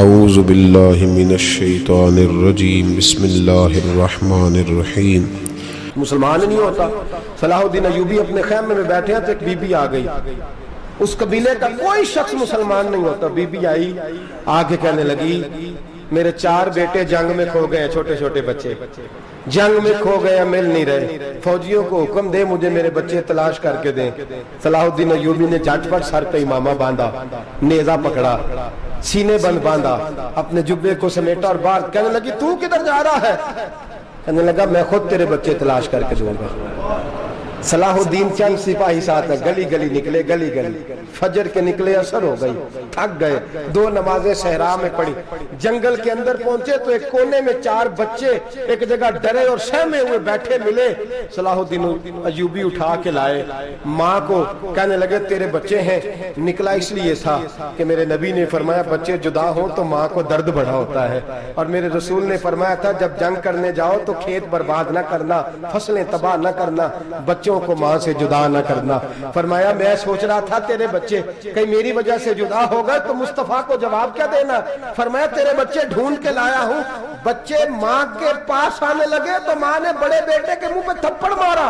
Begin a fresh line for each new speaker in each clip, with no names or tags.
اعوذ باللہ من الشیطان الرجیم بسم اللہ الرحمن الرحیم۔
مسلمان نہیں ہوتا۔ صلاح الدین ایوبی اپنے خیمے میں بیٹھے ہیں تو ایک بی بی آ گئی، اس قبیلے کا کوئی شخص مسلمان نہیں ہوتا۔ بی بی آئی، آگے کہنے لگی میرے 4 بیٹے جنگ میں کھو گئے ہیں، چھوٹے چھوٹے بچے جنگ میں کھو گئے ہیں، مل نہیں رہے، فوجیوں کو حکم دے مجھے میرے بچے تلاش کر کے دیں۔ صلاح الدین ایوبی نے جھٹ پٹ سر پہ امامہ باندھا، نیزہ پکڑا، سینے بند باندھا، اپنے جبے کو سمیٹا اور باہر کہنے لگی تو کدھر جا رہا ہے؟ کہنے لگا میں خود تیرے بچے تلاش کر کے دوں گا۔ صلاح الدین چند سپاہی ساتھ گلی گلی نکلے، گلی گلی فجر کے نکلے، اثر ہو گئی، تھک گئے، 2 نمازیں صحرا میں پڑھی، جنگل کے اندر پہنچے تو ایک کونے میں 4 بچے ایک جگہ ڈرے اور سہمے ہوئے بیٹھے ملے۔ صلاح الدین ایوبی اٹھا کے لائے، ماں کو کہنے لگے تیرے بچے ہیں۔ نکلا اس لیے تھا کہ میرے نبی نے فرمایا بچے جدا ہوں تو ماں کو درد بڑا ہوتا ہے، اور میرے رسول نے فرمایا تھا جب جنگ کرنے جاؤ تو کھیت برباد نہ کرنا، فصلیں تباہ نہ کرنا، بچوں کو ماں سے جدا نہ کرنا۔ فرمایا میں سوچ رہا تھا تیرے بچے کہیں میری وجہ سے جدا ہو گئے تو مصطفیٰ کو جواب کیا دینا؟ فرمایا تیرے بچے ڈھونڈ کے لایا ہوں۔ بچے ماں کے پاس آنے لگے تو ماں نے بڑے بیٹے کے منہ پہ تھپڑ مارا،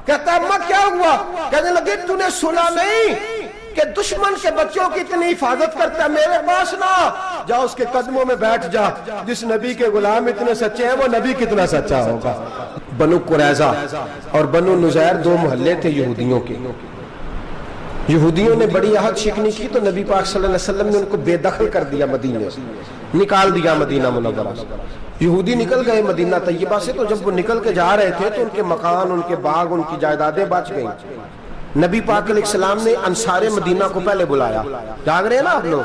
کہتا اماں کیا ہوا؟ کہنے لگے تو نے سنا نہیں کہ دشمن کے بچوں کی اتنی حفاظت کرتا ہے؟ میرے پاس نہ جا، اس کے قدموں میں بیٹھ جا، جس نبی کے غلام اتنے سچے ہیں وہ نبی کتنا سچا ہوگا۔ بنو قریظہ اور بنو نذیر 2 محلے تھے یہودیوں کے۔ یہودیوں نے بڑی عہد شکنی کی تو نبی پاک صلی اللہ علیہ وسلم نے ان کو بے دخل کر دیا، مدینے سے نکال دیا، مدینہ منورہ سے۔ یہودی نکل گئے مدینہ طیبہ سے، تو جب وہ نکل کے جا رہے تھے تو ان کے مکان، ان کے باغ، ان کی جائیدادیں بچ گئیں۔ نبی پاک علیہ السلام نے انصار مدینہ کو پہلے بلایا، جاگ رہے ہیں نا آپ لوگ؟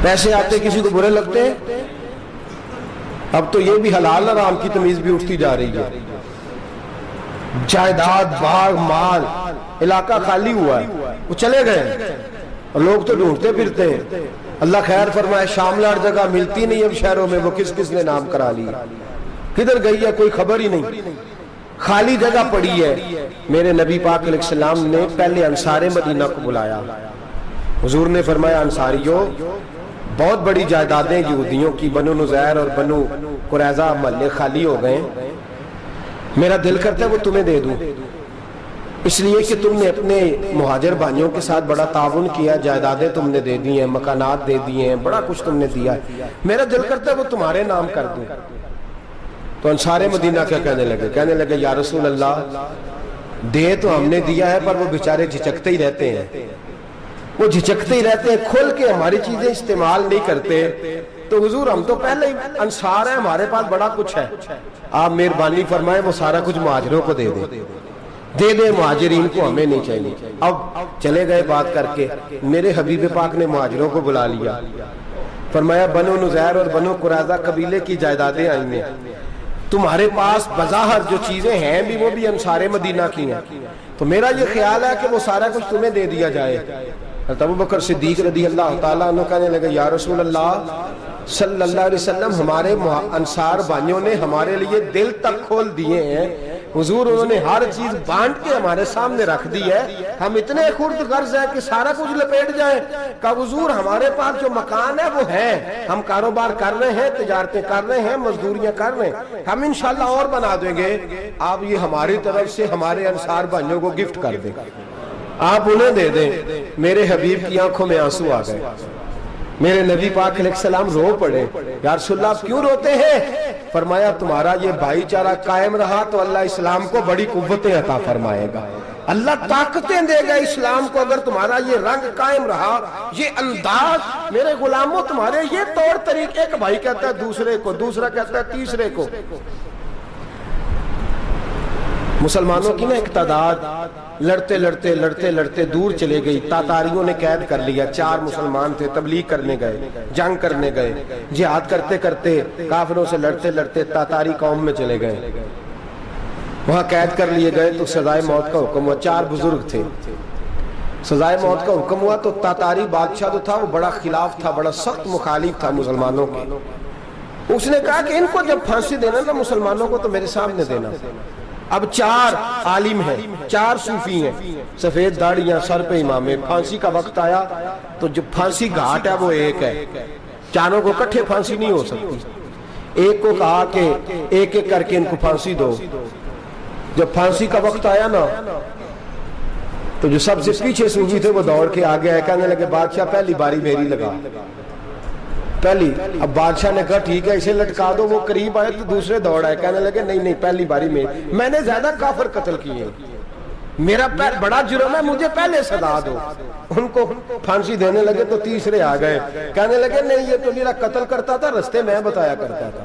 پیسے آتے کسی کو برے لگتے ہیں؟ اب تو یہ بھی حلال حرام کی تمیز بھی اٹھتی جا رہی ہے۔ جائیداد، باغ، مال، علاقہ خالی ہوا ہے، وہ چلے گئے اور لوگ تو ڈھونڈتے پھرتے ہیں۔ اللہ خیر فرمائے، شاملہ جگہ ملتی نہیں اب شہروں میں، وہ کس کس نے نام کرا لی، کدھر گئی ہے کوئی خبر ہی نہیں، خالی جگہ پڑی ہے۔ میرے نبی پاک علیہ السلام نے پہلے انصار مدینہ کو بلایا۔ حضور نے فرمایا انصاریوں بہت بڑی جائیدادیں یہودیوں کی، بنو نذیر اور بنو قریظہ محلے خالی ہو گئے، میرا دل کرتا ہے وہ تمہیں دے دوں، اس لیے کہ تم نے اپنے مہاجر بھائیوں کے ساتھ بڑا تعاون کیا، جائیدادیں تم نے دے دی ہیں، مکانات دے دیے ہیں، بڑا کچھ تم نے دیا ہے، میرا دل کرتا ہے وہ تمہارے نام کر دوں۔ تو انصار مدینہ کیا کہنے لگے؟ کہنے لگے یا رسول اللہ دے تو ہم نے دیا ہے پر وہ بیچارے جھچکتے ہی رہتے ہیں، وہ جھچکتے ہی رہتے ہیں، کھول کے ہماری چیزیں استعمال نہیں کرتے۔ تو حضور ہم تو پہلے ہی انصار ہیں، ہمارے پاس بڑا کچھ ہے، آپ مہربانی فرمائیں وہ سارا کچھ مہاجروں کو دے دے مہاجرین کو، ہمیں نہیں چاہیے۔ اب چلے گئے بات کر کے، میرے حبیب پاک نے مہاجروں کو بلا لیا، فرمایا بنو نذیر اور بنو قریظہ قبیلے کی جائیدادیں آئی ہیں، تمہارے پاس بظاہر جو چیزیں ہیں بھی وہ بھی انصار مدینہ کی ہیں، تو میرا یہ خیال ہے کہ وہ سارا کچھ تمہیں دے دیا جائے۔ حضرت ابوبکر صدیق رضی اللہ تعالیٰ عنہ کہنے لگے یا رسول اللہ صلی اللہ علیہ وسلم ہمارے انصار بھائیوں نے ہمارے لیے دل تک کھول دیے ہیں، حضور انہوں نے ہر چیز بانٹ کے ہمارے سامنے رکھ دی ہے، ہم اتنے خرد غرض ہیں کہ سارا کچھ لپیٹ جائیں۔ کہا حضور ہمارے پاس جو مکان ہے وہ ہے، ہم کاروبار کر رہے ہیں، تجارتیں کر رہے ہیں، مزدوریاں کر رہے ہیں، ہم انشاءاللہ اور بنا دیں گے، آپ یہ ہماری طرف سے ہمارے انصار بھائیوں کو گفٹ کر دیں، آپ انہیں دے دیں۔ میرے حبیب کی آنکھوں میں آنسو آ گئے، میرے نبی پاک علیہ السلام رو پڑے، یا رسول اللہ آپ کیوں روتے ہیں؟ فرمایا تمہارا یہ بھائی چارہ قائم رہا تو اللہ اسلام کو بڑی قوتیں عطا فرمائے گا، اللہ طاقتیں دے گا اسلام کو، اگر تمہارا یہ رنگ قائم رہا، یہ انداز، میرے غلاموں تمہارے یہ طور طریقے، ایک بھائی کہتا ہے دوسرے کو، دوسرا کہتا ہے تیسرے کو۔ مسلمانوں کی نا ایک تعداد لڑتے لڑتے لڑتے لڑتے دور چلے گئی، تاتاریوں نے قید کر لیا، 4 مسلمان تھے، تبلیغ کرنے گئے، جنگ کرنے گئے، جہاد کرتے کرتے کافروں سے لڑتے لڑتے تاتاری قوم میں چلے گئے، وہاں قید کر لیے گئے تو سزائے موت کا حکم ہوا، 4 بزرگ تھے، سزائے موت کا حکم ہوا تو تاتاری بادشاہ جو تھا وہ بڑا خلاف تھا، بڑا سخت مخالف تھا مسلمانوں کے، اس نے کہا کہ ان کو جب پھانسی دینا نا مسلمانوں کو تو میرے سامنے دینا، اب 4 عالم ہیں، 4 صوفی ہیں، سفید داڑیاں، سر پہ امامے، پھانسی کا وقت آیا تو جو پھانسی گھاٹ ہے وہ ایک ہے، چاروں کو کٹھے پھانسی نہیں ہو سکتی، ایک کو کہا کہ ایک ایک کر کے ان کو پھانسی دو۔ جب پھانسی کا وقت آیا نا تو جو سب سے پیچھے صوفی تھے وہ دوڑ کے آگے آئے، کہنے لگے بادشاہ پہلی باری میری لگا، پہلی۔ اب بادشاہ نے کہا ٹھیک ہے اسے لٹکا دو، وہ قریب آئے تو دوسرے دوڑ آئے، کہنے لگے نہیں نہیں پہلی باری میں نے زیادہ کافر قتل کیے ہیں، میرا بڑا جرم ہے، مجھے پہلے سزا دو۔ ان کو پھانسی دینے لگے تو تیسرے آ گئے، کہنے لگے نہیں یہ تو میرا قتل کرتا تھا، رستے میں بتایا کرتا تھا،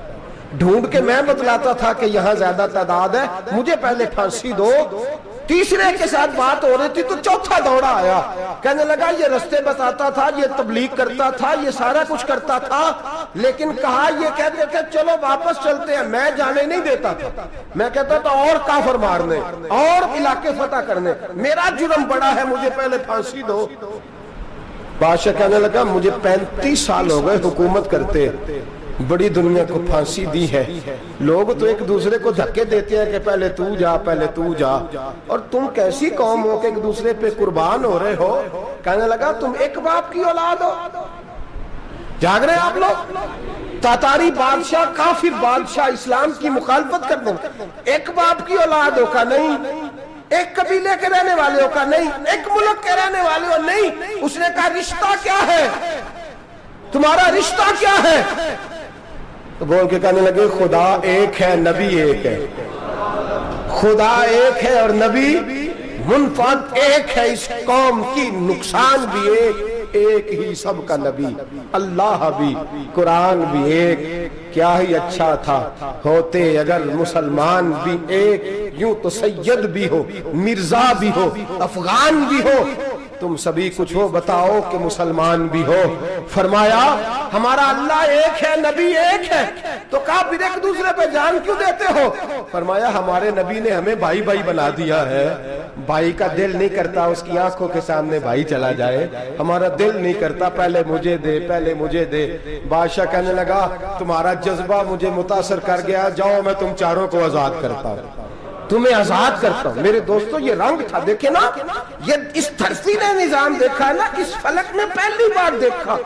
ڈھونڈ کے میں بتلاتا تھا کہ یہاں زیادہ تعداد ہے، مجھے پہلے پھانسی دو۔ تیسرے کے ساتھ بات ہو رہی تھی تو چوتھا دوڑا آیا، کہنے لگا یہ رستے بتاتا تھا، یہ تبلیغ کرتا تھا، یہ سارا کچھ کرتا تھا، لیکن کہا یہ کہتے تھے چلو واپس چلتے ہیں، میں جانے نہیں دیتا تھا، میں کہتا تھا اور کافر مارنے اور علاقے فتح کرنے، میرا جرم بڑا ہے، مجھے پہلے پھانسی دو۔ بادشاہ کہنے لگا مجھے 35 سال ہو گئے حکومت کرتے، بڑی دنیا کو پھانسی دی ہے، لوگ تو ایک دوسرے کو دھکے دیتے ہیں کہ پہلے تو جا پہلے تو جا، اور تم کیسی قوم ہو کہ ایک دوسرے پہ قربان ہو رہے ہو۔ کہنے لگا تم ایک باپ کی اولاد ہو، جاگ رہے آپ لوگ؟ تاتاری بادشاہ، کافر بادشاہ، اسلام کی مخالفت کر دیں، ایک باپ کی اولاد ہو کا نہیں، ایک قبیلے کے رہنے والے ہو کا نہیں، ایک ملک کے رہنے والے ہو نہیں۔ اس نے کہا رشتہ کیا ہے تمہارا، رشتہ کیا ہے؟ تو بول کے کہنے لگے خدا ایک ہے، نبی ایک ہے، خدا ایک ہے اور نبی منفرد ایک ہے، اس قوم کی نقصان بھی ایک ہی، سب کا نبی، اللہ بھی، قرآن بھی ایک۔ کیا ہی اچھا تھا ہوتے اگر مسلمان بھی ایک، یوں تو سید بھی ہو، مرزا بھی ہو، افغان بھی ہو، تم سبھی کچھ ہو بتاؤ کہ مسلمان بھی ہو۔ فرمایا ہمارا اللہ ایک ہے، نبی ایک ہے، تو کہا پھر ایک دوسرے پہ جان کیوں دیتے ہو؟ فرمایا ہمارے نبی نے ہمیں بھائی بھائی بنا دیا ہے، بھائی کا دل نہیں کرتا اس کی آنکھوں کے سامنے بھائی چلا جائے، ہمارا دل نہیں کرتا پہلے مجھے دے پہلے مجھے دے۔ بادشاہ کہنے لگا تمہارا جذبہ مجھے متاثر کر گیا، جاؤ میں تم چاروں کو آزاد کرتا ہوں، تمہیں آزاد کرتا ہوں۔ میرے دوستو یہ رنگ تھا، دیکھیں نا، یہ اس دھرتی نے نظام دیکھا ہے نا، اس فلک میں پہلی بار دیکھا،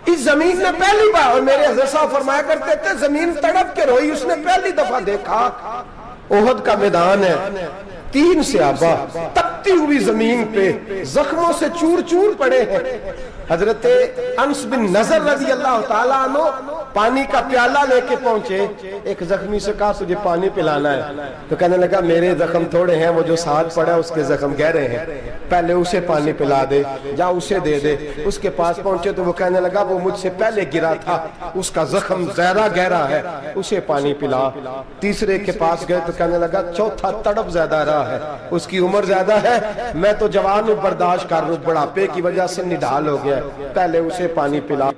اس زمین نے پہلی بار، اور میرے حضرت صاحب فرمایا کرتے تھے زمین تڑپ کے روئی، اس نے پہلی دفعہ دیکھا۔ احد کا میدان ہے، 3 صحابہ تپتی ہوئی زمین پہ زخموں سے چور چور پڑے ہیں۔ حضرت انس بن نضر رضی اللہ تعالیٰ عنہ پانی کا پیالہ لے کے پہنچے، ایک زخمی سے کہا تجھے پانی پلانا ہے، تو کہنے لگا میرے زخم تھوڑے ہیں، وہ جو ساتھ پڑا اس کے زخم گہرے ہیں، پہلے اسے پانی پلا دے، جا اسے دے دے۔ اس کے پاس پہنچے تو وہ کہنے لگا وہ مجھ سے پہلے گرا تھا، اس کا زخم زیادہ گہرا ہے، اسے پانی پلا۔ تیسرے کے پاس گئے تو کہنے لگا چوتھا تڑپ زیادہ رہا ہے، اس کی عمر زیادہ ہے، میں تو جوان ہوں برداشت کر لوں، بڑھاپے کی وجہ سے نڈھال ہو گیا، پہلے اسے پانی پلا۔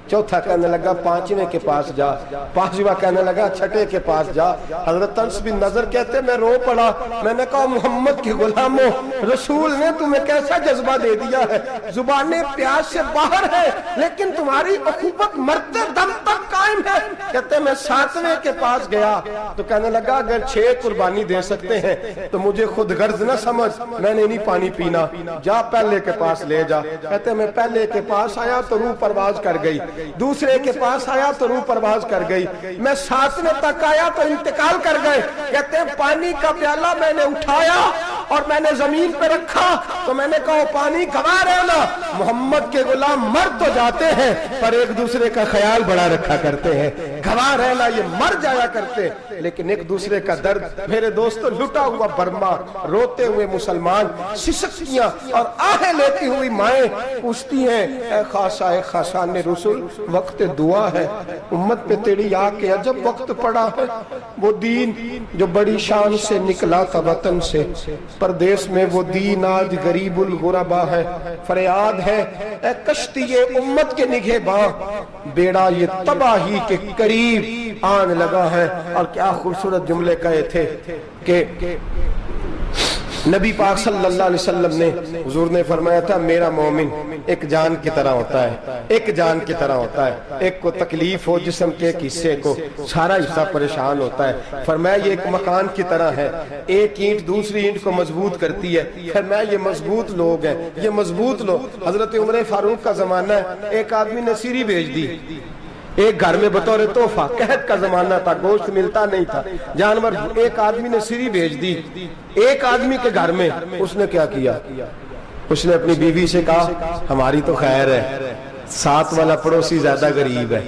چوتھا کہنے لگا 5ویں کے پاس جا، 5واں کہنے لگا 6 کے پاس جا۔ حضرت انس بن نضر کہتے میں رو پڑا، میں نے کہا محمد کے غلاموں، رسول نے تمہیں کیسا جذبہ دے دیا ہے، زبانیں پیاس سے باہر ہے لیکن تمہاری اخوت مرتے دم تک قائم ہے۔ کہتے میں 7ویں کے پاس گیا تو کہنے لگا اگر 6 قربانی دے سکتے ہیں تو مجھے خود غرض نہ سمجھ، میں نے نہیں پانی پینا، جا پہلے کے پاس لے جا۔ کہتے میں پہلے کے پاس آیا تو روح پرواز کر گئی، دوسرے کے پاس آیا تو روح پرواز کر گئی، میں 7ویں تک آیا تو انتقال کر گئے۔ کہتے ہیں پانی کا پیالہ میں نے اٹھایا اور میں نے زمین پہ رکھا تو میں نے کہا پانی گوا رہنا، محمد کے غلام مر تو جاتے ہیں پر ایک دوسرے کا خیال بڑا رکھا کرتے ہیں، گوا رہنا یہ مر جایا کرتے لیکن ایک دوسرے کا درد۔ میرے دوستو لٹا ہوا برما، روتے ہوئے مسلمان، سسکیاں اور آہیں لیتی ہوئی مائیں پوچھتی ہیں اے خاصا اے خاصان رسول وقت دعا ہے، امت پہ تیری آ کے عجب وقت پڑا ہے، وہ دین جو بڑی شان سے نکلا تھا وطن سے، پردیس میں وہ دین آج غریب الغربا ہے، فریاد ہے اے کشتی امت کے نگہباں، بیڑا یہ تباہی کے قریب آن لگا ہے۔ اور کیا خوبصورت جملے کہے تھے کہ نبی پاک صلی اللہ علیہ وسلم نے حضور نے فرمایا تھا میرا مومن ایک جان کی طرح ہوتا ہے، ایک جان کی طرح ہوتا ہے، ایک کو تکلیف ہو جسم کے ایک حصے کو سارا حصہ پریشان ہوتا ہے، فرمایا یہ ایک مکان کی طرح ہے، ایک اینٹ دوسری اینٹ کو مضبوط کرتی ہے، فرمایا یہ مضبوط لوگ ہیں، یہ مضبوط لوگ۔ حضرت عمر فاروق کا زمانہ ہے، ایک آدمی نے سیری بھیج دی ایک گھر میں بطور تحفہ، قحط کا زمانہ تھا، گوشت ملتا نہیں تھا، جانور، ایک آدمی نے سیری بھیج دی ایک آدمی کے گھر میں۔ اس نے کیا کیا؟ اس نے اپنی بیوی سے کہا ہماری تو خیر ہے، ساتھ والا پڑوسی زیادہ غریب ہے،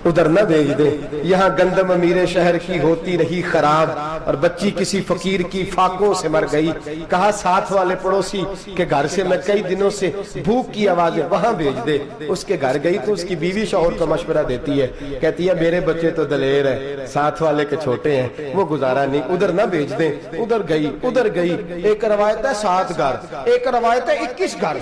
ادھر نہ بھیج دے، یہاں گندم امیر شہر کی ہوتی رہی خراب اور بچی کسی فقیر کی فاقوں سے مر گئی، کہا ساتھ والے پڑوسی کے گھر سے میں کئی دنوں سے بھوک کی آوازیں، وہاں بھیج دے۔ اس کے گھر گئی تو اس کی بیوی شوہر کو مشورہ دیتی ہے، کہتی ہے میرے بچے تو دلیر ہیں، ساتھ والے کے چھوٹے ہیں، وہ گزارا نہیں، ادھر نہ بھیج دیں۔ ادھر گئی، ایک روایت ہے 7 گھر، ایک روایت ہے 21 گھر،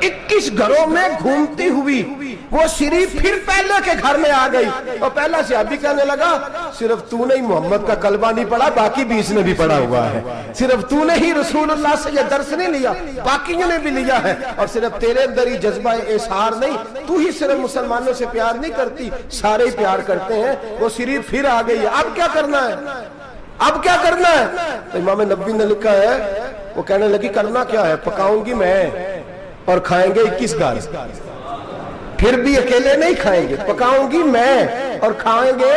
21 گھروں میں گھومتی ہوئی وہ سری پھر پہلے کے گھر میں آ گئی، اور پہلا صحابی کہنے لگا صرف تو نے ہی محمد کا کلمہ نہیں پڑھا، باقی 20 نے بھی پڑھا ہوا ہے، صرف تو نے ہی رسول اللہ سے یہ درس نہیں لیا، باقیوں نے بھی لیا ہے، اور صرف تیرے اندر ہی جذبہ اظہار نہیں، تو ہی صرف مسلمانوں سے پیار نہیں کرتی، سارے ہی پیار کرتے ہیں۔ وہ سری پھر آ گئی، اب کیا کرنا ہے؟ اب کیا کرنا ہے؟ تو امام نبوی نے لکھا ہے، وہ کہنے لگی کرنا کیا ہے، پکاؤں گی میں اور کھائیں گے 21 گھر، پھر بھی اکیلے نہیں کھائیں گے، پکاؤں گی میں اور کھائیں گے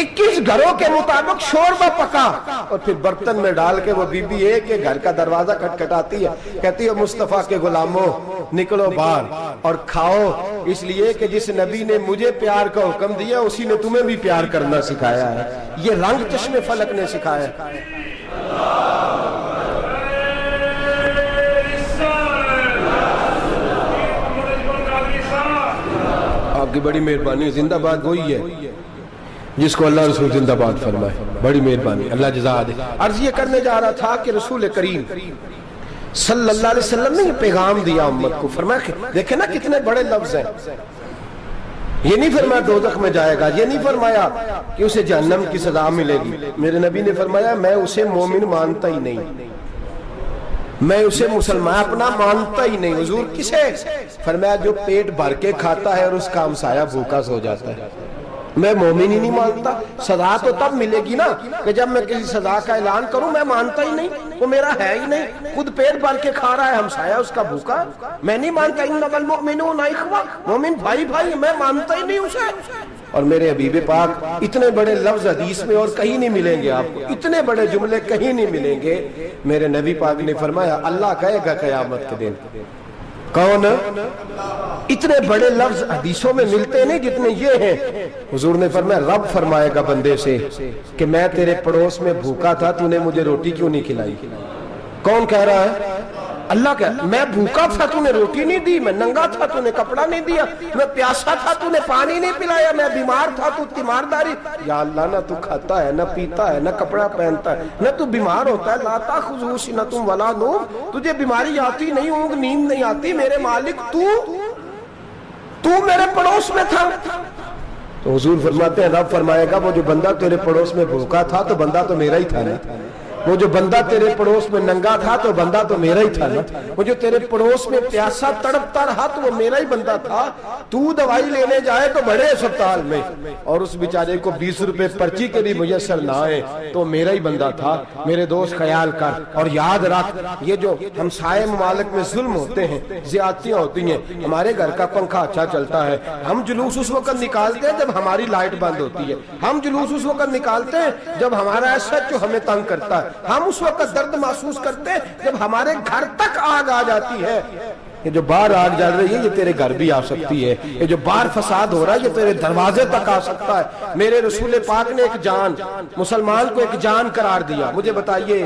21 گھروں کے مطابق شوربہ پکا، اور پھر برتن میں ڈال کے وہ بی بی ایک کے گھر کا دروازہ کھٹکھٹاتی ہے، کہتی ہے مصطفیٰ کے غلاموں نکلو باہر اور کھاؤ، اس لیے کہ جس نبی نے مجھے پیار کا حکم دیا اسی نے تمہیں بھی پیار کرنا سکھایا ہے، یہ رنگ چشم فلک نے سکھایا ہے۔ آپ کی بڑی مہربانی، زندہ باد وہی ہے جس کو اللہ رسول زندہ باد فرمائے، بڑی مہربانی، اللہ جزا دے۔ عرض یہ کرنے جا رہا تھا کہ رسول کریم صلی اللہ علیہ وسلم نے یہ پیغام دیا امت کو، فرمایا دیکھیں نا کتنے بڑے لفظ ہیں، یہ نہیں فرمایا دوزخ میں جائے گا، یہ نہیں فرمایا کہ اسے جہنم کی سزا ملے گی، میرے نبی نے فرمایا میں اسے مومن مانتا ہی نہیں، میں اسے مسلمان اپنا مانتا ہی نہیں۔ حضور کسے؟ فرمایا جو پیٹ بھر کے کھاتا ہے اور اس کا ہمسایہ بھوکا سو جاتا ہے، میں مومن ہی نہیں مانتا۔ سزا تو تب ملے گی نا کہ جب میں کسی سزا کا اعلان کروں، میں مانتا ہی نہیں، وہ میرا ہے ہی نہیں، خود پیٹ بھر کے کھا رہا ہے، ہمسایہ اس کا بھوکا، میں نہیں مانتا۔ انما المؤمنون اخوہ، مومن بھائی بھائی، میں مانتا ہی نہیں اسے۔ اور میرے حبیب پاک اتنے بڑے لفظ حدیث میں اور کہیں نہیں ملیں گے آپ کو، اتنے بڑے جملے کہیں نہیں ملیں گے۔ میرے نبی پاک نے فرمایا اللہ کہے گا قیامت کے دن، کون؟ اتنے بڑے لفظ حدیثوں میں ملتے نہیں جتنے یہ ہیں۔ حضور نے فرمایا رب فرمائے گا بندے سے کہ میں تیرے پڑوس میں بھوکا تھا، تو نے مجھے روٹی کیوں نہیں کھلائی؟ کون کہہ رہا ہے؟ اللہ کہہ، میں بھوکا تھا تو نے روٹی نہیں دی، میں ننگا تھا تو نے کپڑا نہیں دیا، میں پیاسا تھا تو نے پانی نہیں پلایا، میں بیمار تھا تو تیمارداری۔ یا اللہ نہ تو کھاتا ہے، نہ پیتا ہے، نہ کپڑا پہنتا ہے، نہ تو بیمار ہوتا ہے، لا تاخذہ سنۃ ولا نوم، تجھے بیماری آتی نہیں، اونگ نیند نہیں آتی، میرے مالک تو میرے پڑوس میں تھا۔ تو حضور فرماتے ہیں رب فرمائے گا وہ جو بندہ تیرے پڑوس میں بھوکا تھا تو بندہ تو میرا ہی تھا نا، وہ جو بندہ تیرے پڑوس میں ننگا تھا تو بندہ تو میرا ہی تھا نا، وہ جو تیرے پڑوس میں پیاسا تڑپتا رہا تو وہ میرا ہی بندہ تھا، تو دوائی لینے جائے تو بڑے اسپتال میں اور اس بیچارے کو 20 روپے پرچی کے بھی میسر نہ آئے تو میرا ہی بندہ تھا۔ میرے دوست خیال کر اور یاد رکھ، یہ جو ہمسائے ممالک میں ظلم ہوتے ہیں، زیادتیاں ہوتی ہیں، ہمارے گھر کا پنکھا اچھا چلتا ہے، ہم جلوس اس وقت نکالتے ہیں جب ہماری لائٹ بند ہوتی ہے، ہم جلوس اس وقت نکالتے ہیں جب ہمارا ایس ایچ او ہمیں تنگ کرتا ہے، ہم اس وقت درد محسوس کرتے ہیں جب ہمارے گھر تک آگ آ جاتی ہے۔ یہ جو باہر آگ جل رہی ہے یہ تیرے گھر بھی آ سکتی ہے، یہ جو باہر فساد ہو رہا ہے یہ تیرے دروازے تک آ سکتا ہے۔ میرے رسول پاک نے ایک جان، مسلمان کو ایک جان قرار دیا۔ مجھے بتائیے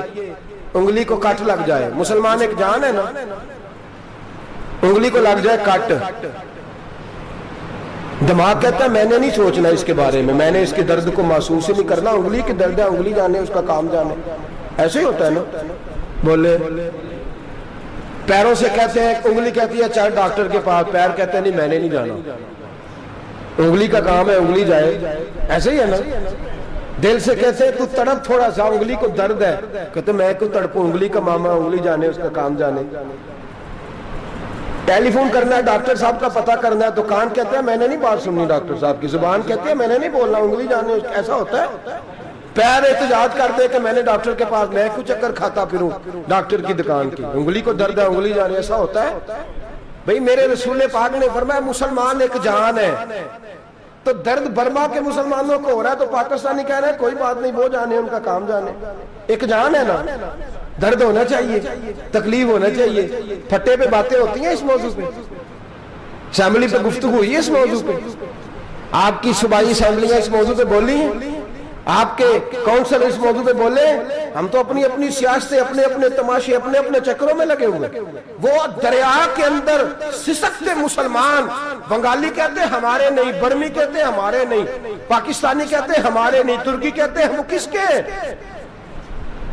انگلی کو کٹ لگ جائے، مسلمان ایک جان ہے نا، انگلی کو لگ جائے کٹ، دماغ کہتا ہے میں نے نہیں سوچنا اس کے بارے میں نے اس کے درد کو محسوس ہی نہیں کرنا، انگلی کی درد ہے، انگلی جانے اس کا کام جانے، ایسے ہی ہوتا ہے نا۔ بولے پیروں سے کہتے ہیں، انگلی کہتی ہے چل ڈاکٹر کے پاس، پیر کہتے ہیں نہیں میں نے نہیں جانا، انگلی کا کام ہے انگلی جائے، ایسے ہی ہے نا۔ دل سے کہتے ہیں تو تڑپ تھوڑا سا، انگلی کو درد ہے، کہتے میں کو تڑپوں، انگلی کا ماما انگلی جانے، اس کا کام جانے۔ ٹیلی فون کرنا ہے ڈاکٹر صاحب کا پتہ کرنا ہے تو کان کہتے ہیں میں نے نہیں بات سننی ڈاکٹر صاحب کی، زبان کہتے ہیں میں نے نہیں بولنا، انگلی جانے، ایسا ہوتا ہے۔ پیر احتجاج کرتے کہ میں نے ڈاکٹر کے پاس، میں کیوں چکر کھاتا پھروں ڈاکٹر کی دکان کی، انگلی کو درد ہے انگلی جانے، ایسا ہوتا ہے؟ بھئی میرے رسول پاک نے فرمایا مسلمان ایک جان ہے، تو درد برما کے مسلمانوں کو ہو رہا ہے تو پاکستانی کہہ رہے ہیں کوئی بات نہیں، وہ جانے، ان کا کام جانے، ایک جان ہے نا، درد ہونا چاہیے، تکلیف ہونا چاہیے۔ پھٹے پہ باتیں ہوتی ہیں اس موضوع پہ، اسمبلی پہ گفتگو ہوئی ہے اس موضوع پہ، آپ کی صوبائی اسمبلیاں اس موضوع پہ بولی ہیں، آپ کے کونسل اس موضوع پہ بولے، ہم تو اپنی اپنی سیاستیں، اپنے اپنے تماشے، اپنے اپنے چکروں میں لگے ہوئے۔ وہ دریا کے اندر سسکتے مسلمان، بنگالی کہتے ہیں ہمارے نہیں، برمی کہتے ہیں ہمارے نہیں، پاکستانی کہتے ہیں ہمارے نہیں، ترکی کہتے ہیں وہ کس کے ہیں؟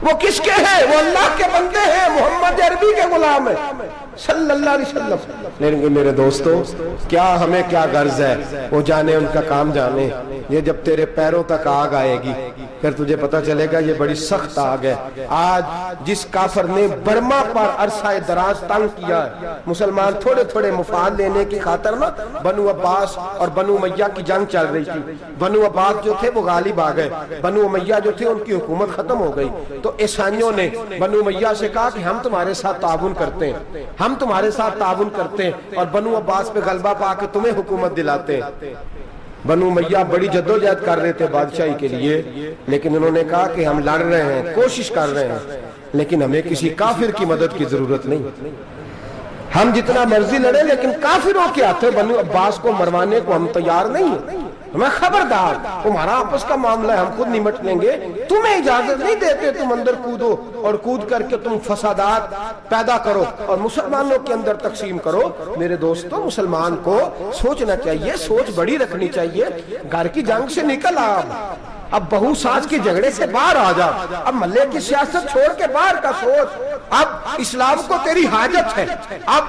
وہ کس کے ہیں؟ وہ اللہ کے بندے ہیں، محمد عربی کے غلام ہیں صلی اللہ علیہ وسلم۔ لیکن میرے دوستو کیا ہمیں کیا غرض ہے، وہ جانے ان کا کام جانے۔ یہ جب تیرے پیروں تک آگ آئے گی پھر تجھے پتہ چلے گا یہ بڑی سخت آگ ہے۔ آج جس کافر نے برما پر عرصہ دراز تنگ کیا ہے، مسلمان تھوڑے تھوڑے مفاد لینے کی خاطر نا، بنو عباس اور بنو امیہ کی جنگ چل رہی تھی، بنو عباس جو تھے وہ غالب آ گئے، بنو امیہ جو تھے ان کی حکومت ختم ہو گئی، تو عیسائیوں نے بنو امیہ سے کہا کہ ہم تمہارے ساتھ تعاون کرتے ہیں، ہم تمہارے ساتھ تعاون کرتے ہیں اور بنو عباس پہ غلبہ پا کے تمہیں حکومت دلاتے ہیں۔ بنو امیہ بڑی جدوجہد کر رہے تھے بادشاہی کے لیے، لیکن انہوں نے کہا کہ ہم لڑ رہے ہیں، کوشش کر رہے ہیں، لیکن ہمیں کسی کافر کی مدد کی ضرورت نہیں، ہم جتنا مرضی لڑیں لیکن کافروں کے ہاتھوں بنو عباس کو مروانے کو ہم تیار نہیں ہیں۔ میں خبردار، تمہارا آپس کا معاملہ ہے، ہم خود نمٹ لیں گے، تمہیں اجازت نہیں دیتے تم اندر کودو اور کود کر کے تم فسادات پیدا کرو اور مسلمانوں کے اندر تقسیم کرو۔ میرے دوستو مسلمان کو سوچنا چاہیے، سوچ بڑی رکھنی چاہیے، گھر کی جنگ سے نکل آ، اب بہو ساس کے جھگڑے سے باہر آ جا، اب ملے کی سیاست چھوڑ کے باہر کا سوچ، اب اسلام کو تیری حاجت ہے۔ اب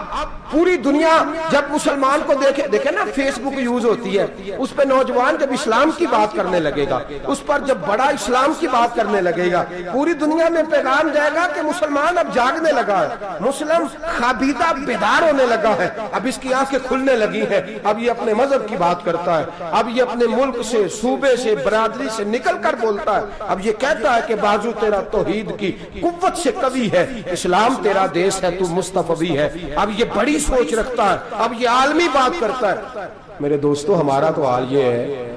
پوری دنیا جب مسلمان کو دیکھے نا، فیس بک یوز ہوتی ہے، اس پہ نوجوان جب اسلام کی بات کرنے لگے گا، اس پر جب بڑا اسلام کی بات کرنے لگے گا، پوری دنیا میں پیغام جائے گا کہ مسلمان اب جاگنے لگا ہے، مسلم خوابیدہ بیدار ہونے لگا ہے، اب اس کی آنکھیں کھلنے لگی ہیں، اب یہ اپنے مذہب کی بات کرتا ہے، اب یہ اپنے ملک سے، صوبے سے، برادری سے نکل کر بولتا ہے، اب یہ کہتا ہے کہ بازو تیرا توحید کی قوت سے قوی ہے، اسلام تیرا دیس ہے، تو مصطفی ہے، اب یہ بڑی سوچ رکھتا ہے، اب یہ عالمی بات کرتا ہے۔ میرے دوستو ہمارا تو حال یہ ہے،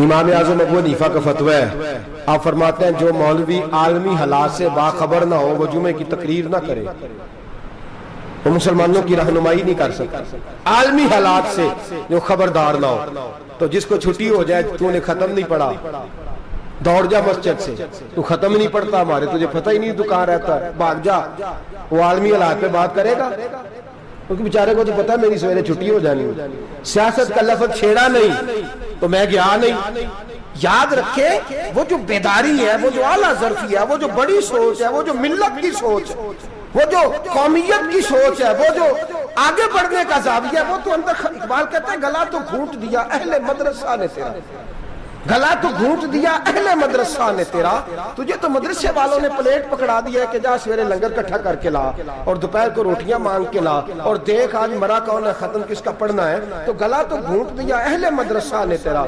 امام اعظم ابو حنیفہ کا فتویٰ ہے، آپ فرماتے ہیں جو مولوی عالمی حالات سے باخبر نہ ہو وہ جمعے کی تقریر نہ کرے، وہ مسلمانوں کی رہنمائی نہیں کر سکتا، عالمی حالات سے جو خبردار نہ ہو۔ تو جس کو چھٹی ہو جائے، تو نے ختم نہیں پڑھا، دوڑ جا مسجد سے، تو ختم نہیں پڑھتا ہمارے، تجھے پتہ ہی نہیں تو کہاں رہتا ہے، بھاگ جا، وہ عالمی حالات پہ بات کرے گا، کیونکہ بیچارے کو تو پتہ ہے میری سویرے چھٹی ہو جانی، سیاست کا لفظ چھیڑا نہیں تو میں گیا نہیں۔ یاد رکھے وہ جو بیداری ہے، وہ جو اعلیٰ ظرفی ہے، وہ جو بڑی سوچ ہے، وہ جو ملت کی سوچ ہے، وہ جو قومیت کی سوچ ہے، وہ جو آگے بڑھنے کا زاویہ ہے، وہ تو اندر، اقبال کہتے ہیں گلا تو گھونٹ دیا اہل مدرسہ نے تیرا، گلا تو گھونٹ دیا اہل مدرسہ نے تیرا، تجھے تو مدرسے والوں نے پلیٹ پکڑا دیا ہے کہ جا سویرے لنگر کٹھا کر کے لا اور دوپہر کو روٹیاں مانگ کے لا اور دیکھ آج مرا کون ہے، ختم کس کا پڑھنا ہے، تو گلا تو گھونٹ دیا اہل مدرسہ نے تیرا،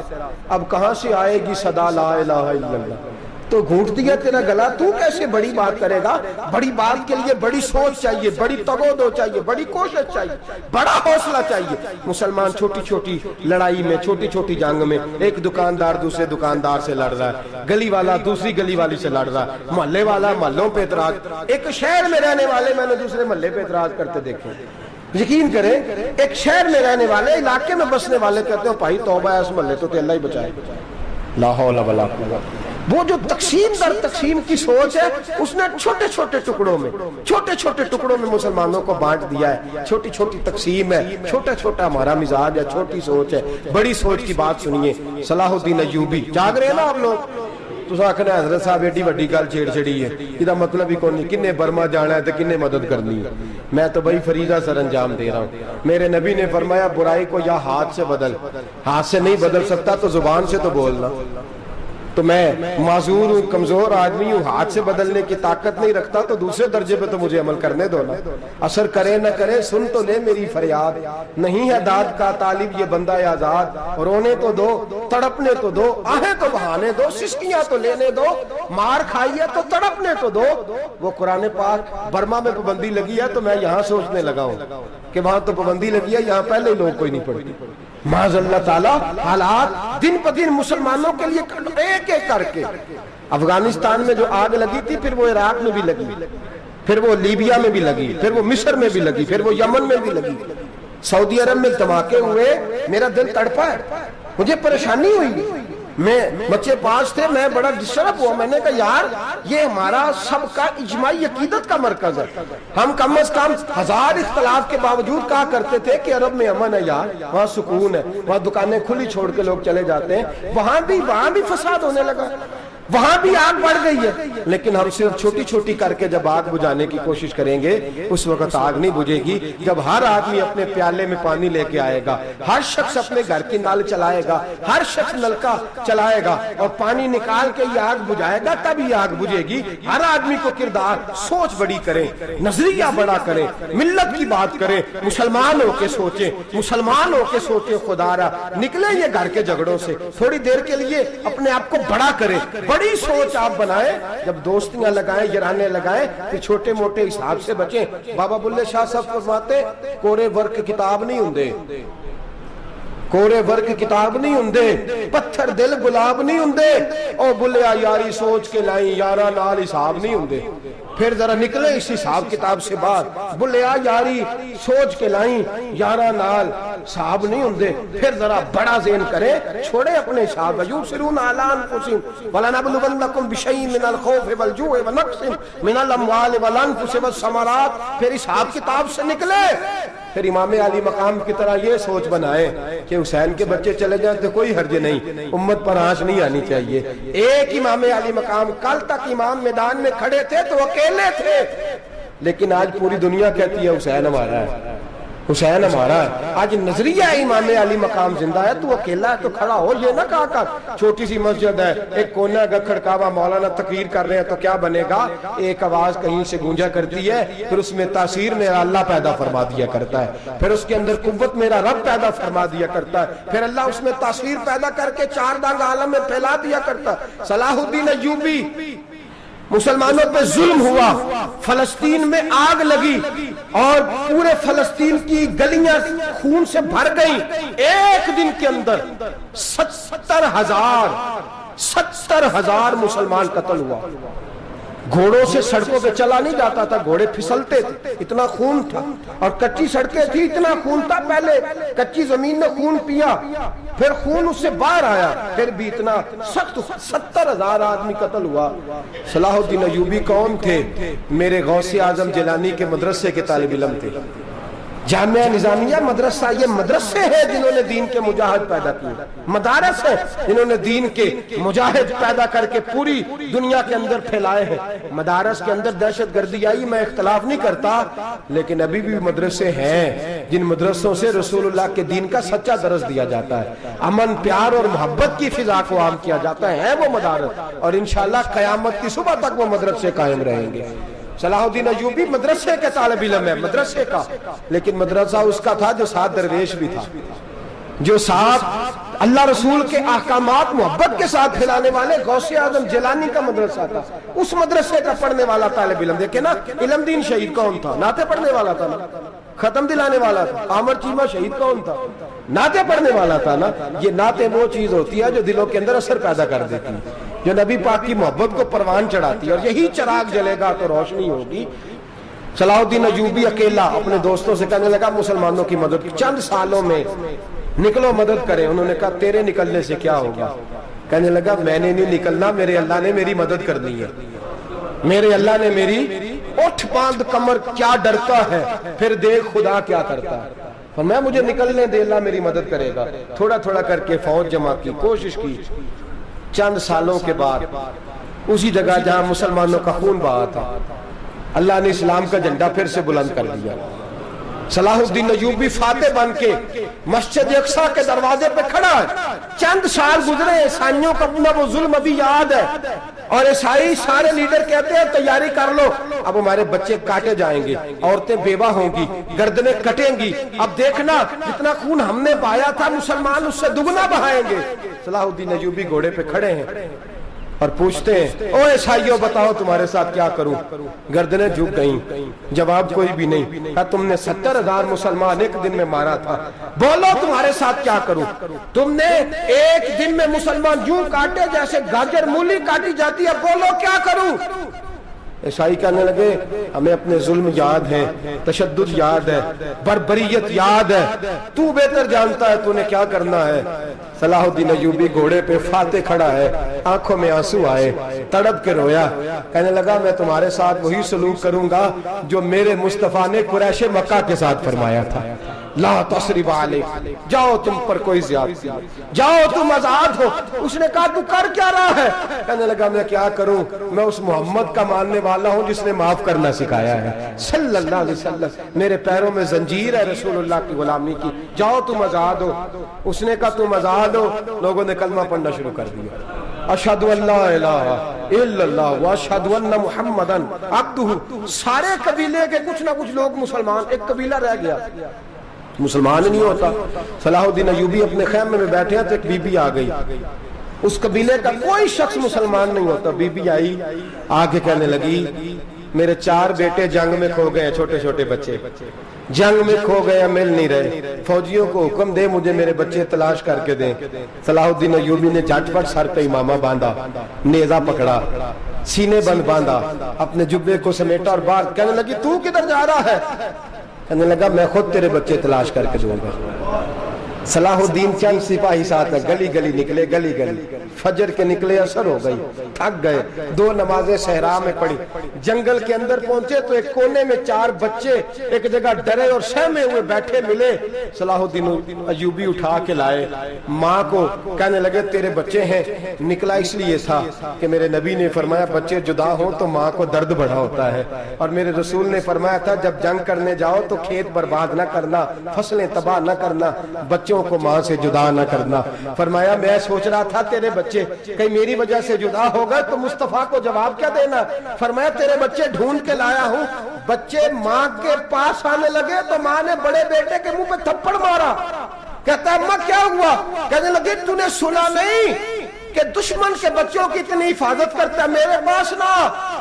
اب کہاں سے آئے گی صدا لا الہ الا اللہ، تو گھونٹ دیا تیرا گلا، تو کیسے بڑی بات کرے گا؟ بڑی بات کے لیے بڑی سوچ چاہیے، بڑی تگودو چاہیے، بڑی کوشش چاہیے، بڑا حوصلہ چاہیے۔ مسلمان چھوٹی چھوٹی لڑائی میں، چھوٹی چھوٹی جنگ میں، ایک دکاندار دوسرے دکاندار سے لڑ رہا ہے، گلی والا دوسری گلی والی سے لڑ رہا ہے، محلے والا محلوں پہ اعتراض، ایک شہر میں رہنے والے میں نے دوسرے محلے پہ اعتراض کرتے دیکھے۔ یقین کریں ایک شہر میں رہنے والے، علاقے میں بسنے والے کہتے ہیں بھائی توبہ ہے، اس محلے تو اللہ ہی بچائے، لا حول ولا قوت۔ وہ جو تقسیم در تقسیم کی سوچ ہے، اس نے چھوٹے چھوٹے ٹکڑوں میں مسلمانوں کو بانٹ دیا ہے، چھوٹی چھوٹی تقسیم ہے، چھوٹا چھوٹا ہمارا مزاج ہے، چھوٹی سوچ ہے، بڑی سوچ کی بات سنیے۔ صلاح الدین ایوبی، جاگ رہے ہیں نا آپ لوگ؟ تو آخنا حضرت صاحب ایڈی وڈی گل چھیڑ چھڑی ہے، یہ مطلب ہی کون نہیں، کنے برما جانا ہے تو کنے مدد کرنی ہے، میں تو بھائی فریضہ سر انجام دے رہا ہوں۔ میرے نبی نے فرمایا برائی کو یا ہاتھ سے بدل، ہاتھ سے نہیں بدل سکتا تو زبان سے تو بولنا، تو میں معذور ہوں، کمزور آدمی ہوں، ہاتھ سے بدلنے کی طاقت نہیں رکھتا، تو دوسرے درجے پہ تو مجھے عمل کرنے دو نا۔ اثر کرے نہ کرے سن تو لے میری فریاد، نہیں ہے داد کا طالب یہ بندہ آزاد، رونے تو دو، تڑپنے تو دو، آہیں تو بہانے دو، سسکیاں تو لینے دو، مار کھائیے تو تڑپنے تو دو۔ وہ قرآن پاک برما میں پابندی لگی ہے تو میں یہاں سوچنے لگا ہوں کہ وہاں تو پابندی لگی ہے، یہاں پہلے لوگ کوئی نہیں پڑھتی۔ معاذ اللہ تعالیٰ حالات دن پہ دن مسلمانوں کے لیے ایک ایک کر کے، افغانستان میں جو آگ لگی تھی پھر وہ عراق میں بھی لگی، پھر وہ لیبیا میں بھی لگی، پھر وہ مصر میں بھی لگی، پھر وہ یمن میں بھی لگی، سعودی عرب میں دھماکے ہوئے، میرا دل تڑپا ہے، مجھے پریشانی ہوئی، میں بچے 5 تھے، میں بڑا ڈسٹرب ہوا، میں نے کہا یار یہ ہمارا سب کا اجماعی عقیدت کا مرکز ہے، ہم کم از کم 1000 اختلاف کے باوجود کہا کرتے تھے کہ عرب میں امن ہے یار، وہاں سکون ہے، وہاں دکانیں کھلی چھوڑ کے لوگ چلے جاتے ہیں، وہاں بھی فساد ہونے لگا، وہاں بھی آگ بڑھ گئی ہے، لیکن ہم صرف چھوٹی چھوٹی کر کے جب آگ بجھانے کی کوشش کریں گے اس وقت آگ نہیں بجھے گی، جب ہر آدمی اپنے پیالے میں پانی لے کے آئے گا، ہر شخص اپنے گھر کی نل چلائے گا، ہر شخص نلکا چلائے گا اور پانی نکال کے یہ آگ بجھائے گا، تب یہ آگ بجھے گی۔ ہر آدمی کو کردار سوچ بڑی کریں، نظریہ بڑا کریں، ملت کی بات کریں، مسلمان ہو کے سوچیں، مسلمان ہو کے سوچیں، خدا را نکلیں یہ گھر کے جھگڑوں سے، تھوڑی دیر کے لیے اپنے آپ کو بڑا کریں، بڑی سوچ آپ بنائیں، جب دوستیاں لگائیں، یرانے لگائیں، پھر چھوٹے موٹے حساب سے بچیں۔ بابا بلے شاہ صاحب فرماتے کورے ورک کتاب نہیں ہوندے، کورے ورک کتاب نہیں ہوندے، پتھر دل گلاب نہیں ہوندے، او بلیا یاری سوچ کے لائیں، یارہ نال حساب نہیں ہوندے۔ پھر ذرا نکلے اس حساب کتاب سے باہر، بلیا یاری سوچ کے لائیں، یارہ نال حساب نہیں ہوندے۔ پھر ذرا بڑا ذہن کریں، چھوڑے اپنے حساب، یبصرون علی انفسہم ولنبلونکم بشیء من الخوف والجوع ونقص من الاموال والانفس والثمرات۔ پھر حساب کتاب سے نکلے، پھر امام علی مقام کی طرح یہ سوچ بنائے کہ حسین کے بچے چلے جائیں تو کوئی حرج نہیں، امت پر آنچ نہیں آنی چاہیے۔ ایک امام علی مقام، کل تک امام میدان میں کھڑے تھے تو اکیلے تھے، لیکن آج پوری دنیا کہتی ہے حسین ہمارا ہے، حسین ہمارا ہے۔ آج نظریہ امام علی مقام زندہ ہے، تو اکیلا ہے تو کھڑا ہو، یہ نہ کہا کر چھوٹی سی مسجد ہے، ایک کونا کا کھڑکاوا، مولانا تقریر کر رہے ہیں تو کیا بنے گا، ایک آواز کہیں سے گونجا کرتی ہے، پھر اس میں تاثیر میرا اللہ پیدا فرما دیا کرتا ہے، پھر اس کے اندر قوت میرا رب پیدا فرما دیا کرتا ہے، پھر اللہ اس میں تاثیر پیدا کر کے 4 دانگ عالم میں پھیلا دیا کرتا ہے۔ صلاح الدین ایوبی، مسلمانوں پہ ظلم ہوا، فلسطین میں آگ لگی اور پورے فلسطین کی گلیاں خون سے بھر گئیں، ایک دن کے اندر 70,000 مسلمان قتل ہوا۔ گھوڑوں سے سڑکوں پہ چلا نہیں جاتا تھا، گھوڑے پھسلتے تھے، اتنا خون تھا، اور کچی سڑکیں تھی، اتنا خون تھا، پہلے کچی زمین نے خون پیا، پھر خون اس سے باہر آیا، پھر بھی اتنا سخت 70,000 آدمی قتل ہوا۔ صلاح الدین ایوبی کون تھے؟ میرے غوث اعظم جیلانی کے مدرسے کے طالب علم تھے۔ جامعہ نظامیہ مدرسہ، یہ مدرسے ہیں جنہوں نے دین کے مجاہد پیدا کیے، مدارس ہیں جنہوں نے دین کے مجاہد پیدا کر کے پوری دنیا کے اندر پھیلائے ہیں۔ مدارس کے اندر دہشت گردی آئی، میں اختلاف نہیں کرتا، لیکن ابھی بھی مدرسے ہیں جن مدرسوں سے رسول اللہ کے دین کا سچا درس دیا جاتا ہے، امن، پیار اور محبت کی فضا کو عام کیا جاتا ہے وہ مدارس، اور انشاءاللہ قیامت کی صبح تک وہ مدرسے قائم رہیں گے۔ صلاح الدین ایوبی مدرسے کے طالب علم ہے، مدرسے کا، لیکن مدرسہ اس کا تھا جو ساتھ درویش بھی تھا، جو ساتھ اللہ رسول کے احکامات محبت کے ساتھ پھیلانے والے غوث اعظم جیلانی کا مدرسہ تھا، اس مدرسے کا پڑھنے والا طالب علم۔ دیکھیں نا، علم دین شہید کون تھا؟ نعتیں پڑھنے والا تھا نا، ختم دلانے والا تھا۔ عامر چیمہ شہید کون تھا؟ نعتیں پڑھنے والا تھا نا۔ یہ نعتیں وہ چیز ہوتی ہے جو دلوں کے اندر اثر پیدا کر دیتی ہے، جو نبی پاک کی محبت کو پروان چڑھاتی ہے، اور یہی چراغ جلے گا تو روشنی ہوگی۔ صلاح الدین ایوبی اکیلا اپنے دوستوں سے کہنے لگا مسلمانوں کی مدد کی، چند سالوں میں نکلو مدد کریں۔ انہوں نے کہا تیرے نکلنے سے کیا ہوگا؟ کہنے لگا میں نے نہیں نکلنا، میرے اللہ نے میری مدد کرنی ہے، میرے اللہ نے میری، اٹھ باندھ کمر کیا ڈرتا ہے، پھر دیکھ خدا کیا کرتا ہے۔ فرمایا مجھے نکلنے دے، اللہ میری مدد کرے گا۔ تھوڑا تھوڑا کر کے فوج جمع کی، کوشش کی، چند سالوں کے بعد اسی جگہ جہاں مسلمانوں کا خون بہا تھا، اللہ نے اسلام کا جھنڈا پھر سے بلند کر دیا۔ صلاح الدین ایوبی فاتح بن کے مسجد اقصی کے دروازے پہ کھڑا ہے، چند سال گزرے، عیسائیوں کا اپنا وہ ظلم ابھی یاد ہے، اور عیسائی سارے لیڈر کہتے ہیں تیاری کر لو، اب ہمارے بچے کاٹے جائیں گے، عورتیں بیوہ ہوں گی، گردنیں کٹیں گی، اب دیکھنا جتنا خون ہم نے بہایا تھا مسلمان اس سے دگنا بہائیں گے۔ صلاح الدین ایوبی گھوڑے پہ کھڑے ہیں اور پوچھتے ہیں او عیسائیوں بتاؤ تمہارے ساتھ کیا کروں؟ گردنیں جھک گئیں، جواب کوئی بھی نہیں۔ کہا تم نے 70,000 مسلمان ایک دن میں مارا تھا، بولو تمہارے ساتھ کیا کروں؟ تم نے ایک دن میں مسلمان یوں کاٹے جیسے گاجر مولی کاٹی جاتی ہے، بولو کیا کروں؟ عیسائی کہنے لگے ہمیں اپنے ظلم یاد ہے، تشدد یاد ہے، بربریت یاد ہے، تو بہتر جانتا ہے تو نے کیا کرنا ہے۔ صلاح الدین ایوبی گھوڑے پہ فاتح کھڑا ہے، آنکھوں میں آنسو آئے، تڑپ کے رویا، کہنے لگا میں تمہارے ساتھ وہی سلوک کروں گا جو میرے مصطفیٰ نے قریش مکہ کے ساتھ فرمایا تھا، لا تصریب علیک، جاؤ تم پر کوئی زیادتی، جاؤ تم آزاد ہو۔ اس نے کہا تو کر کیا رہا ہے؟ کہنے لگا میں کیا کروں، میں اس محمد کا ماننے والا ہوں جس نے معاف کرنا سکھایا ہے صلی اللہ علیہ وسلم، میرے پیروں میں زنجیر ہے رسول اللہ کی غلامی کی، جاؤ تم آزاد ہو۔ اس نے کہا تم آزاد ہو، لوگوں نے کلمہ پڑھنا شروع کر دیا، اشہد ان لا الہ الا اللہ واشہد ان محمدن عبدہ۔ سارے قبیلے کے کچھ نہ کچھ لوگ مسلمان، ایک قبیلہ رہ گیا مسلمان نہیں ہوتا۔ صلاح الدین ایوبی اپنے خیمے میں بیٹھے ہیں تو ایک بی بی آ گئی، اس قبیلے کا کوئی شخص مسلمان نہیں ہوتا۔ بی بی آئی، آگے کہنے لگی میرے 4 بیٹے جنگ میں کھو گئے، چھوٹے چھوٹے بچے جنگ میں کھو گئے، مل نہیں رہے، فوجیوں کو حکم دے مجھے میرے بچے تلاش کر کے دیں۔ صلاح الدین ایوبی نے جھٹ پٹ سر پہ امامہ باندھا، نیزہ پکڑا، سینے بند باندھا، اپنے جبے کو سمیٹا اور باہر کہنے لگی تو کدھر جا رہا ہے؟ کہنے لگا میں خود تیرے بچے تلاش کر کے دوں گا۔ صلاح الدین چند سپاہی ساتھ گلی گلی نکلے، گلی گلی فجر کے نکلے، اثر ہو گئی، تھک گئے، 2 نمازیں صحرا میں پڑھی، جنگل کے اندر پہنچے تو ایک کونے میں 4 بچے ایک جگہ ڈرے اور سہمے ہوئے بیٹھے ملے۔ صلاح الدین ایوبی اٹھا کے لائے، ماں کو کہنے لگے تیرے بچے ہیں، نکلا اس لیے تھا کہ میرے نبی نے فرمایا بچے جدا ہوں تو ماں کو درد بڑا ہوتا ہے، اور میرے رسول نے فرمایا تھا جب جنگ کرنے جاؤ تو کھیت برباد نہ کرنا، فصلیں تباہ نہ کرنا، بچوں کو ماں سے جدا نہ کرنا۔ فرمایا میں سوچ رہا تھا تیرے بچے کہیں میری وجہ سے جدا ہو گئے تو مصطفیٰ کو جواب کیا دینا؟ فرمایا تیرے بچے ڈھونڈ کے لایا ہوں۔ بچے ماں کے پاس آنے لگے تو ماں نے بڑے بیٹے کے منہ پہ تھپڑ مارا، کہتا ہے اماں کیا ہوا؟ کہنے لگے تو نے سنا نہیں کہ دشمن کے بچوں کی اتنی حفاظت کرتا ہے، میرے پاس نہ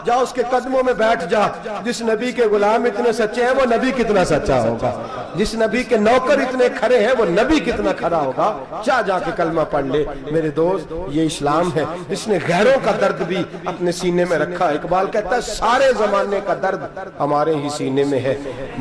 جا، اس کے قدموں میں بیٹھ جا۔ جس نبی کے غلام اتنے سچے ہیں وہ نبی کتنا سچا ہوگا، جس نبی کے نوکر اتنے کھڑے ہیں وہ نبی کتنا کھڑا ہوگا، جا کے کلمہ پڑھ لے۔ میرے دوست یہ اسلام ہے جس نے غیروں کا درد بھی اپنے سینے میں رکھا۔ اقبال کہتا ہے سارے زمانے کا درد ہمارے ہی سینے میں ہے،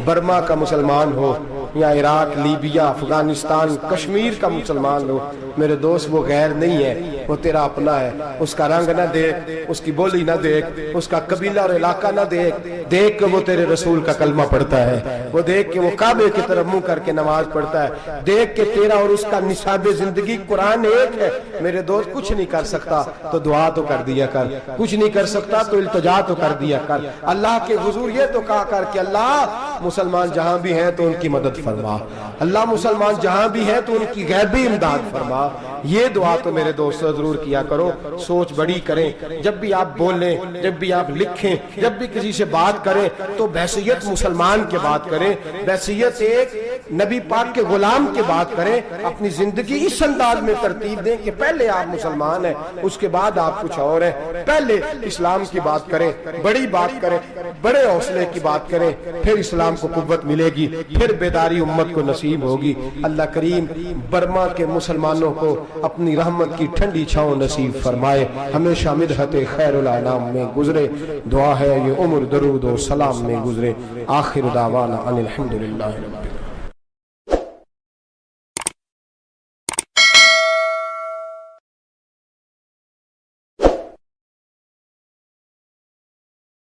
برما کا مسلمان ہو یا عراق، لیبیا، افغانستان، کشمیر کا مسلمان ہو، میرے دوست وہ غیر نہیں ہے، وہ تیرا اپنا ہے۔ اس کا رنگ نہ دیکھ، اس کی بولی نہ دیکھ، اس کا قبیلہ اور علاقہ نہ دیکھ، دیکھ کہ وہ تیرے رسول کا کلمہ پڑھتا ہے، وہ دیکھ کہ وہ کعبے کی طرف منہ کر کے نماز پڑھتا ہے، دیکھ کہ تیرا اور اس کا نصاب زندگی قرآن ایک ہے۔ میرے دوست کچھ نہیں کر سکتا تو دعا تو کر دیا کر، کچھ نہیں کر سکتا تو التجا تو کر دیا کر، اللہ کے حضور یہ تو کہا کر کہ اللہ مسلمان جہاں بھی ہیں تو ان کی مدد فرما، اللہ مسلمان جہاں بھی ہیں تو ان کی غیبی امداد فرما۔ یہ دعا تو میرے دوست ضرور کیا کرو، سوچ بڑی کریں، جب بھی آپ بولیں، جب بھی آپ لکھیں، جب بھی کسی سے بات کریں تو بحیثیت مسلمان کے بات کریں، بحیثیت ایک نبی پاک کے غلام کے بات کریں، اپنی زندگی اس انداز میں ترتیب دیں کہ پہلے آپ مسلمان ہیں، اس کے بعد آپ کچھ اور ہیں، پہلے اسلام کی بات کریں، بڑی بات کریں، بڑے حوصلے کی بات کریں، پھر اسلام کو قوت ملے گی، پھر بیداری امت کو نصیب ہوگی۔ اللہ کریم برما کے مسلمانوں کو اپنی رحمت کی ٹھنڈی چھاؤں نصیب فرمائے، ہمیشہ مدحت خیر الانام میں گزرے، دعا ہے یہ عمر درود و سلام میں گزرے۔ آخر دعوانا ان الحمدللہ رب العالمین۔